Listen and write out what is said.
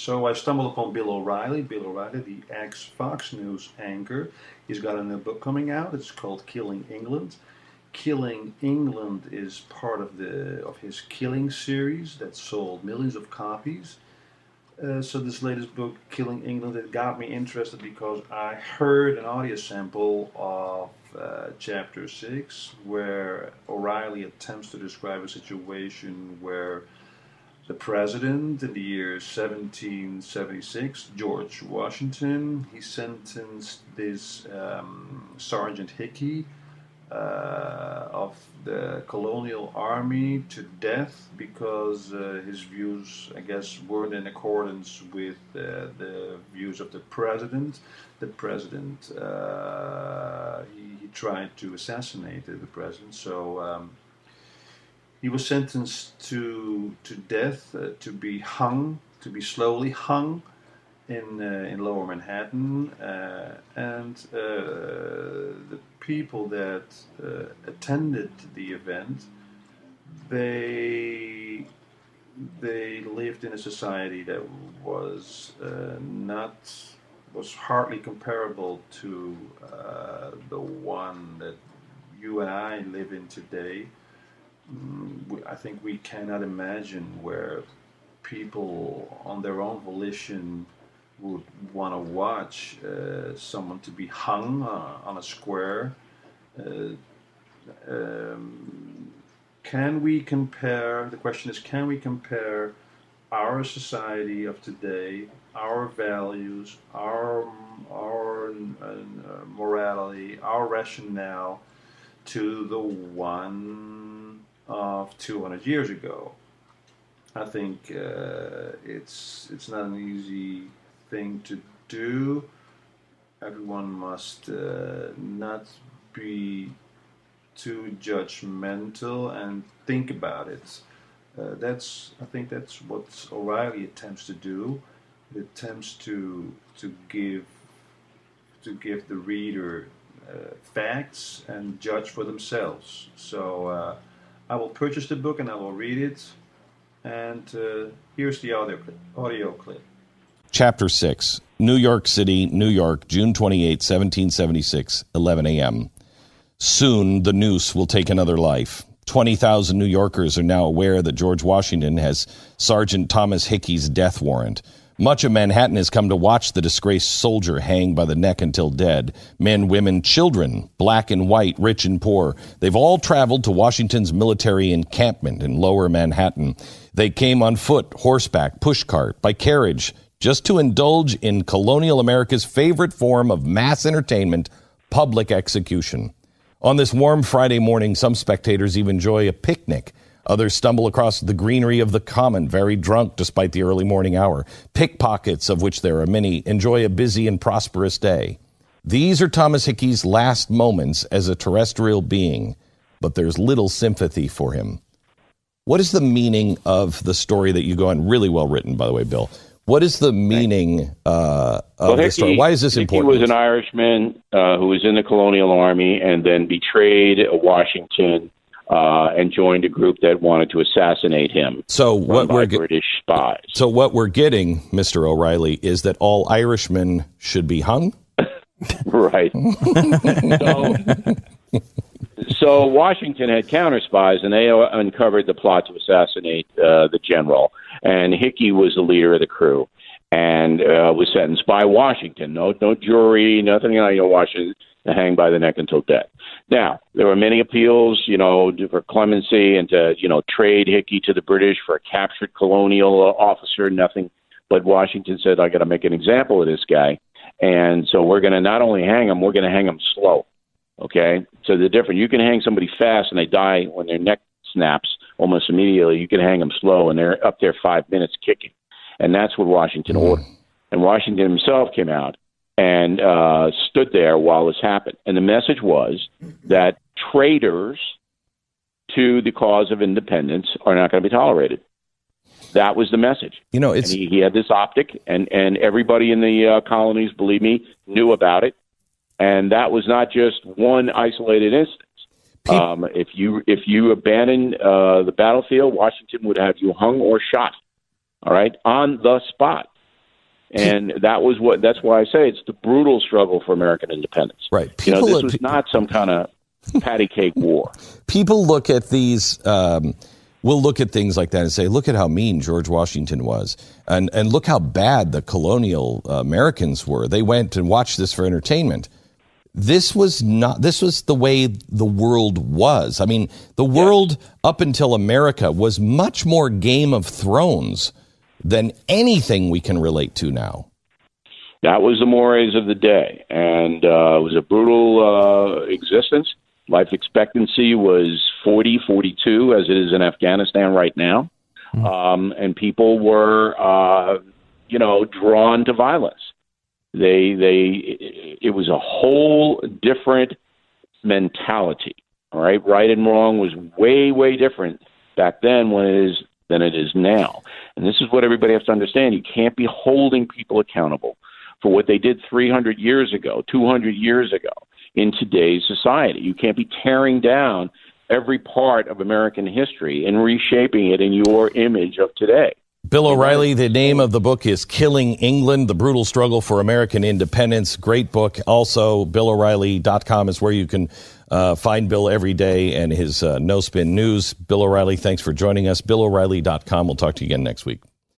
So I stumbled upon Bill O'Reilly. Bill O'Reilly, the ex-Fox News anchor. He's got a new book coming out. It's called Killing England. Killing England is part of his Killing series that sold millions of copies. So this latest book, Killing England, it got me interested because I heard an audio sample of chapter 6 where O'Reilly attempts to describe a situation where the president in the year 1776, George Washington, he sentenced this Sergeant Hickey of the colonial army to death because his views, I guess, weren't in accordance with the views of the president. The president, he tried to assassinate the president, so he was sentenced to death, to be hung, to be slowly hung in Lower Manhattan, and the people that attended the event, they lived in a society that was hardly comparable to the one that you and I live in today. I think we cannot imagine where people on their own volition would want to watch someone to be hung on a square. Can we compare, the question is, can we compare our society of today, our values, our morality, our rationale to the one of 200 years ago? I think it's not an easy thing to do. Everyone must not be too judgmental and think about it. I think that's what O'Reilly attempts to do. It attempts to give the reader facts and judge for themselves. So I will purchase the book and I will read it. And here's the audio clip. Chapter 6, New York City, New York, June 28, 1776, 11 a.m. Soon the noose will take another life. 20,000 New Yorkers are now aware that George Washington has Sergeant Thomas Hickey's death warrant. Much of Manhattan has come to watch the disgraced soldier hang by the neck until dead. Men, women, children, black and white, rich and poor. They've all traveled to Washington's military encampment in Lower Manhattan. They came on foot, horseback, pushcart, by carriage, just to indulge in colonial America's favorite form of mass entertainment, public execution. On this warm Friday morning, some spectators even enjoy a picnic. Others stumble across the greenery of the Common, very drunk despite the early morning hour. Pickpockets, of which there are many, enjoy a busy and prosperous day. These are Thomas Hickey's last moments as a terrestrial being, but there's little sympathy for him. What is the meaning of the story that you go on? Really well written, by the way, Bill. What is the meaning of the story? Why is this important? Hickey was an Irishman who was in the colonial army and then betrayed Washington and joined a group that wanted to assassinate him. So what we're British spies. So what we're getting, Mr. O'Reilly, is that all Irishmen should be hung? Right. So Washington had counter spies, and they uncovered the plot to assassinate the general. And Hickey was the leader of the crew, and was sentenced by Washington. No jury, nothing. Washington to hang by the neck until death. Now there were many appeals, for clemency and to trade Hickey to the British for a captured colonial officer. Nothing, but Washington said, "I got to make an example of this guy," and so we're going to not only hang him, we're going to hang him slow. Okay, so the difference, you can hang somebody fast and they die when their neck snaps almost immediately. You can hang them slow and they're up there 5 minutes kicking. And that's what Washington ordered. And Washington himself came out and stood there while this happened. And the message was that traitors to the cause of independence are not going to be tolerated. That was the message. It's he had this optic, and everybody in the colonies, believe me, knew about it. And that was not just one isolated instance. If you abandon the battlefield, Washington would have you hung or shot, all right, on the spot. And that's why I say it's the brutal struggle for American independence. Right. This was not some kind of patty cake war. People look at these, we'll look at things like that and say, look at how mean George Washington was. And look how bad the colonial Americans were. They went and watched this for entertainment. This was the way the world was. I mean, the world up until America was much more Game of Thrones than anything we can relate to now. That was the mores of the day. And it was a brutal existence. Life expectancy was 40, 42, as it is in Afghanistan right now. And people were, drawn to violence. It was a whole different mentality. All right. Right and wrong was way, way different back then than it is now. And this is what everybody has to understand. You can't be holding people accountable for what they did 300 years ago, 200 years ago in today's society. You can't be tearing down every part of American history and reshaping it in your image of today. Bill O'Reilly, the name of the book is Killing England, The Brutal Struggle for American Independence. Great book. Also, BillO'Reilly.com is where you can find Bill every day and his No Spin News. Bill O'Reilly, thanks for joining us. BillO'Reilly.com. We'll talk to you again next week.